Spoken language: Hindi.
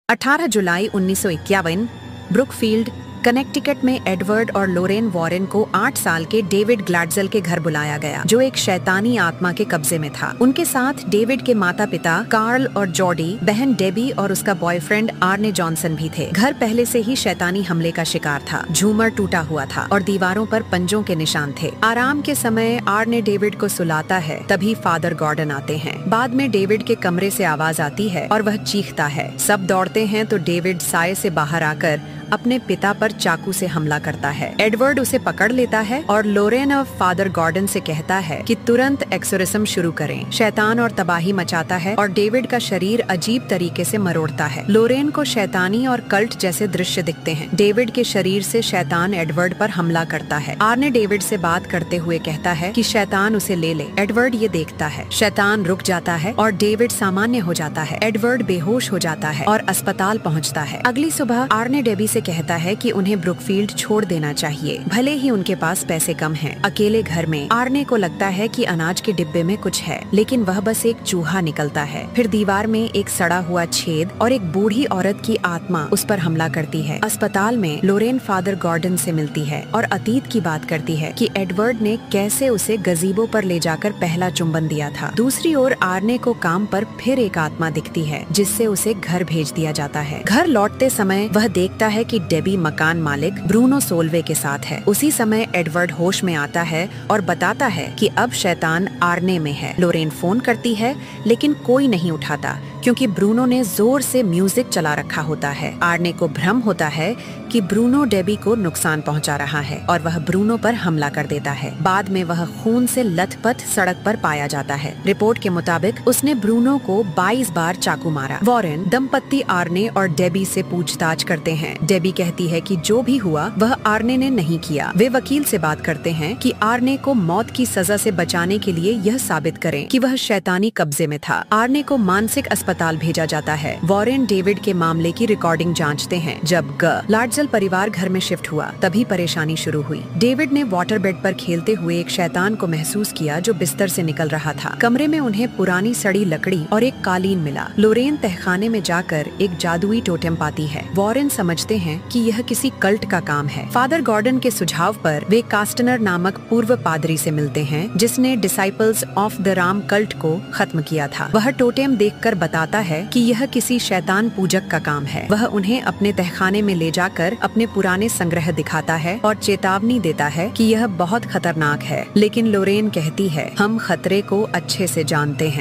18 जुलाई 1951 ब्रुकफील्ड, कनेक्टिकट में एडवर्ड और लोरेन वॉरेन को 8 साल के डेविड ग्लैडजेल के घर बुलाया गया, जो एक शैतानी आत्मा के कब्जे में था। उनके साथ डेविड के माता पिता कार्ल और जॉर्डी, बहन डेबी और उसका बॉयफ्रेंड आर्ने जॉनसन भी थे। घर पहले से ही शैतानी हमले का शिकार था। झूमर टूटा हुआ था और दीवारों पर पंजों के निशान थे। आराम के समय आर्ने डेविड को सुलाता है, तभी फादर गॉर्डन आते हैं। बाद में डेविड के कमरे से आवाज आती है और वह चीखता है। सब दौड़ते हैं तो डेविड साए से बाहर आकर अपने पिता पर चाकू से हमला करता है। एडवर्ड उसे पकड़ लेता है और लोरेन और फादर गॉर्डन से कहता है कि तुरंत एक्सोरिज्म शुरू करें। शैतान और तबाही मचाता है और डेविड का शरीर अजीब तरीके से मरोड़ता है। लोरेन को शैतानी और कल्ट जैसे दृश्य दिखते हैं। डेविड के शरीर से शैतान एडवर्ड पर हमला करता है। आर्ने डेविड से बात करते हुए कहता है कि शैतान उसे ले ले। एडवर्ड ये देखता है। शैतान रुक जाता है और डेविड सामान्य हो जाता है। एडवर्ड बेहोश हो जाता है और अस्पताल पहुँचता है। अगली सुबह आर्ने डेबी से कहता है कि उन्हें ब्रुकफील्ड छोड़ देना चाहिए, भले ही उनके पास पैसे कम हैं। अकेले घर में आर्ने को लगता है कि अनाज के डिब्बे में कुछ है, लेकिन वह बस एक चूहा निकलता है। फिर दीवार में एक सड़ा हुआ छेद और एक बूढ़ी औरत की आत्मा उस पर हमला करती है। अस्पताल में लोरेन फादर गॉर्डन से मिलती है और अतीत की बात करती है कि एडवर्ड ने कैसे उसे गजीबो पर ले जाकर पहला चुंबन दिया था। दूसरी ओर आर्ने को काम पर फिर एक आत्मा दिखती है, जिससे उसे घर भेज दिया जाता है। घर लौटते समय वह देखता है कि डेबी मकान मालिक ब्रूनो सोल्वे के साथ है। उसी समय एडवर्ड होश में आता है और बताता है कि अब शैतान आर्ने में है। लोरेन फोन करती है, लेकिन कोई नहीं उठाता क्योंकि ब्रूनो ने जोर से म्यूजिक चला रखा होता है। आर्ने को भ्रम होता है कि ब्रूनो डेबी को नुकसान पहुंचा रहा है और वह ब्रूनो पर हमला कर देता है। बाद में वह खून से लथपथ सड़क पर पाया जाता है। रिपोर्ट के मुताबिक उसने ब्रूनो को 22 बार चाकू मारा। वॉरेन दंपत्ति आर्ने और डेबी से पूछताछ करते हैं। डेबी कहती है कि जो भी हुआ वह आर्ने ने नहीं किया। वे वकील से बात करते हैं कि आर्ने को मौत की सजा से बचाने के लिए यह साबित करें कि वह शैतानी कब्जे में था। आर्ने को मानसिक अस्पताल भेजा जाता है। वॉरेन डेविड के मामले की रिकॉर्डिंग जांचते हैं। जब ग्लैडजेल परिवार घर में शिफ्ट हुआ, तभी परेशानी शुरू हुई। डेविड ने वाटर बेड पर खेलते हुए एक शैतान को महसूस किया जो बिस्तर से निकल रहा था। कमरे में उन्हें पुरानी सड़ी लकड़ी और एक कालीन मिला। लोरेन तहखाने में जाकर एक जादुई टोटेम पाती है। वॉरेन समझते हैं कि यह किसी कल्ट का काम है। फादर गॉर्डन के सुझाव पर वे कास्टनर नामक पूर्व पादरी से मिलते हैं, जिसने disciples of the Ram cult को खत्म किया था। वह टोटेम देखकर बताता है कि यह किसी शैतान पूजक का काम है। वह उन्हें अपने तहखाने में ले जाकर अपने पुराने संग्रह दिखाता है और चेतावनी देता है कि यह बहुत खतरनाक है। लेकिन लोरेन कहती है, हम खतरे को अच्छे से जानते हैं।